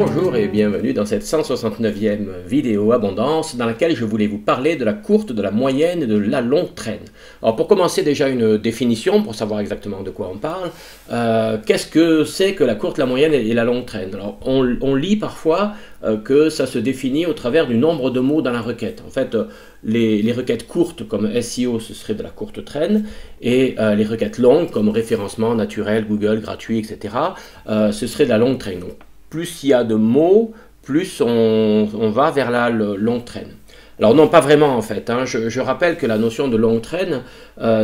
Bonjour et bienvenue dans cette 169e vidéo abondance dans laquelle je voulais vous parler de la courte, de la moyenne et de la longue traîne. Alors pour commencer déjà une définition pour savoir exactement de quoi on parle. Qu'est-ce que c'est que la courte, la moyenne et la longue traîne? Alors on lit parfois que ça se définit au travers du nombre de mots dans la requête. En fait les requêtes courtes comme SEO ce serait de la courte traîne et les requêtes longues comme référencement naturel, Google, gratuit, etc. Ce serait de la longue traîne. Donc, plus il y a de mots, plus on va vers la longue traîne. Alors non, pas vraiment en fait. Je rappelle que la notion de longue traîne,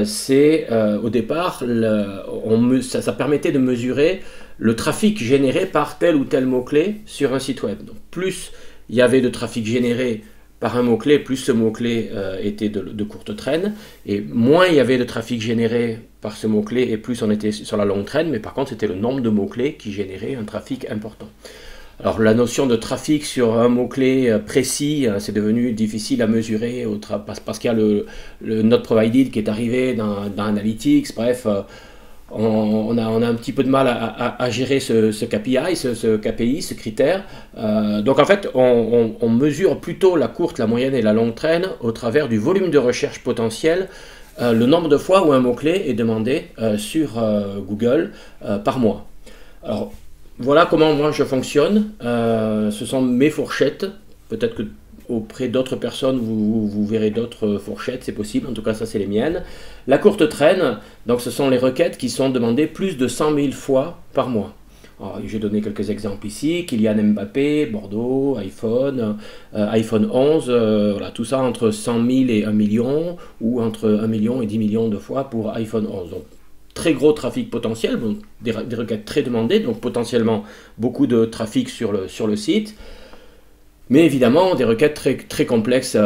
c'est au départ, ça permettait de mesurer le trafic généré par tel ou tel mot-clé sur un site web. Donc plus il y avait de trafic généré par un mot-clé, plus ce mot-clé était de courte traîne, et moins il y avait de trafic généré par ce mot-clé, et plus on était sur la longue traîne, mais par contre c'était le nombre de mots-clés qui générait un trafic important. Alors la notion de trafic sur un mot-clé précis, c'est devenu difficile à mesurer parce qu'il y a le not provided qui est arrivé dans Analytics, bref, on a un petit peu de mal à gérer ce KPI, ce critère. Donc en fait, on mesure plutôt la courte, la moyenne et la longue traîne au travers du volume de recherche potentiel, le nombre de fois où un mot-clé est demandé sur Google par mois. Alors voilà comment moi je fonctionne. Ce sont mes fourchettes. Peut-être que auprès d'autres personnes, vous verrez d'autres fourchettes, c'est possible, en tout cas ça c'est les miennes. La courte traîne, donc ce sont les requêtes qui sont demandées plus de 100 000 fois par mois. J'ai donné quelques exemples ici, Kylian Mbappé, Bordeaux, iPhone 11, voilà, tout ça entre 100 000 et 1 million, ou entre 1 million et 10 millions de fois pour iPhone 11. Donc, très gros trafic potentiel, bon, des requêtes très demandées, donc potentiellement beaucoup de trafic sur le site. Mais évidemment, des requêtes très complexes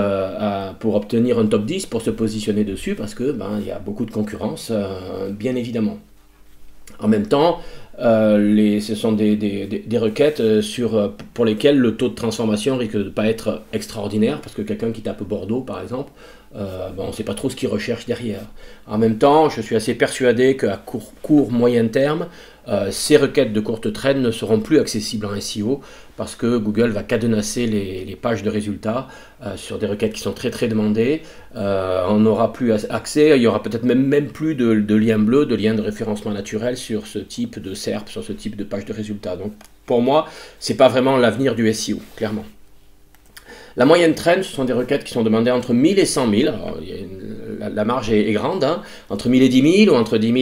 pour obtenir un top 10, pour se positionner dessus, parce que il y a beaucoup de concurrence, bien évidemment. En même temps, ce sont des requêtes pour lesquelles le taux de transformation risque de ne pas être extraordinaire, parce que quelqu'un qui tape Bordeaux, par exemple, on ne sait pas trop ce qu'il recherche derrière. En même temps, je suis assez persuadé qu'à court, moyen terme, ces requêtes de courte traîne ne seront plus accessibles en SEO parce que Google va cadenasser les pages de résultats sur des requêtes qui sont très demandées. On n'aura plus accès, il y aura peut-être même plus de liens bleus, de liens de référencement naturel sur ce type de SERP, sur ce type de page de résultats. Donc pour moi, c'est pas vraiment l'avenir du SEO, clairement. La moyenne traîne, ce sont des requêtes qui sont demandées entre 1000 et 100 000. Alors, la marge est grande, entre 1000 et 10 000 ou entre 10 000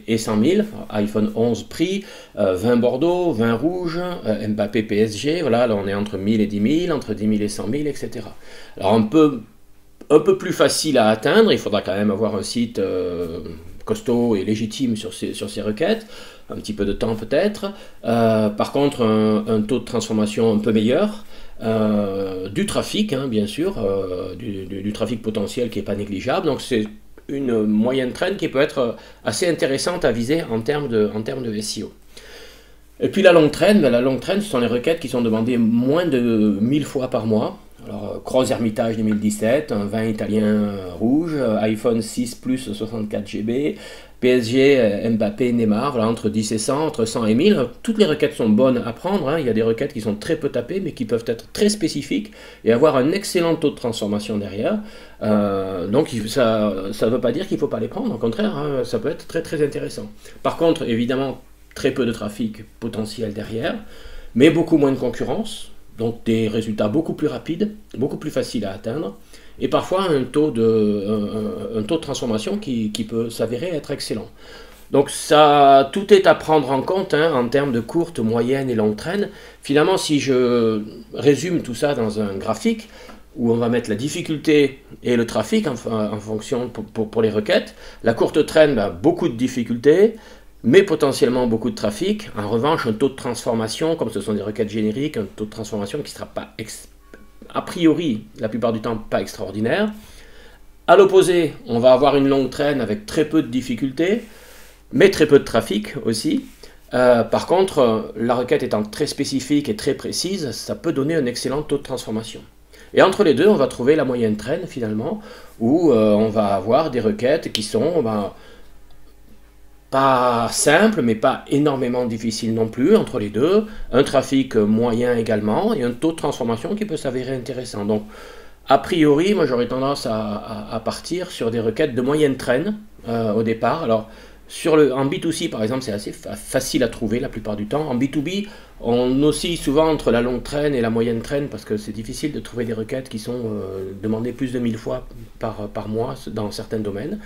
et 100 000. Alors, iPhone 11 prix, 20 Bordeaux, 20 rouge, Mbappé PSG. Voilà, là on est entre 1000 et 10 000, entre 10 000 et 100 000, etc. Alors un peu plus facile à atteindre, il faudra quand même avoir un site costaud et légitime sur ces requêtes, un petit peu de temps peut-être. Par contre, un taux de transformation un peu meilleur. Du trafic, bien sûr, du trafic potentiel qui n'est pas négligeable. Donc c'est une moyenne traîne qui peut être assez intéressante à viser en termes de SEO. Et puis la longue traîne, ce sont les requêtes qui sont demandées moins de 1000 fois par mois. Alors, Cross Hermitage 2017, un vin italien rouge, iPhone 6 Plus 64 GB, PSG, Mbappé, Neymar, voilà, entre 10 et 100, entre 100 et 1000. toutes les requêtes sont bonnes à prendre, il y a des requêtes qui sont très peu tapées, mais qui peuvent être très spécifiques et avoir un excellent taux de transformation derrière. Donc ça ne veut pas dire qu'il ne faut pas les prendre, au contraire, ça peut être très intéressant. Par contre, évidemment, très peu de trafic potentiel derrière, mais beaucoup moins de concurrence, donc des résultats beaucoup plus rapides, beaucoup plus faciles à atteindre, et parfois un taux de transformation qui peut s'avérer être excellent. Donc ça, tout est à prendre en compte en termes de courte, moyenne et longue traîne. Finalement, si je résume tout ça dans un graphique, où on va mettre la difficulté et le trafic en fonction pour les requêtes, la courte traîne, beaucoup de difficultés, mais potentiellement beaucoup de trafic. En revanche, un taux de transformation, comme ce sont des requêtes génériques, un taux de transformation qui ne sera pas, a priori, la plupart du temps, pas extraordinaire. À l'opposé, on va avoir une longue traîne avec très peu de difficultés, mais très peu de trafic aussi. Par contre, la requête étant très spécifique et très précise, ça peut donner un excellent taux de transformation. Et entre les deux, on va trouver la moyenne traîne, finalement, où on va avoir des requêtes qui sont pas simple, mais pas énormément difficile non plus entre les deux, un trafic moyen également, et un taux de transformation qui peut s'avérer intéressant. Donc, a priori, moi j'aurais tendance à partir sur des requêtes de moyenne traîne au départ. Alors, en B2C par exemple, c'est assez facile à trouver la plupart du temps. En B2B, on oscille souvent entre la longue traîne et la moyenne traîne parce que c'est difficile de trouver des requêtes qui sont demandées plus de 1000 fois par mois dans certains domaines.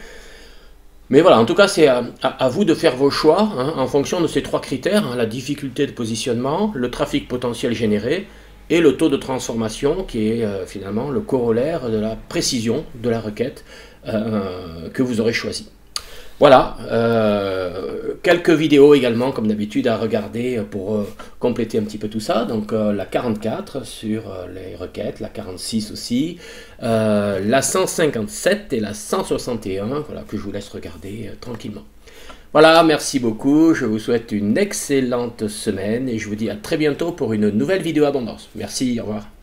Mais voilà, en tout cas, c'est à vous de faire vos choix hein, en fonction de ces trois critères, hein, la difficulté de positionnement, le trafic potentiel généré et le taux de transformation qui est finalement le corollaire de la précision de la requête que vous aurez choisie. Voilà, quelques vidéos également comme d'habitude à regarder pour compléter un petit peu tout ça. Donc la 44 sur les requêtes, la 46 aussi, la 157 et la 161, voilà, que je vous laisse regarder tranquillement. Voilà, merci beaucoup, je vous souhaite une excellente semaine et je vous dis à très bientôt pour une nouvelle vidéo abondance. Merci, au revoir.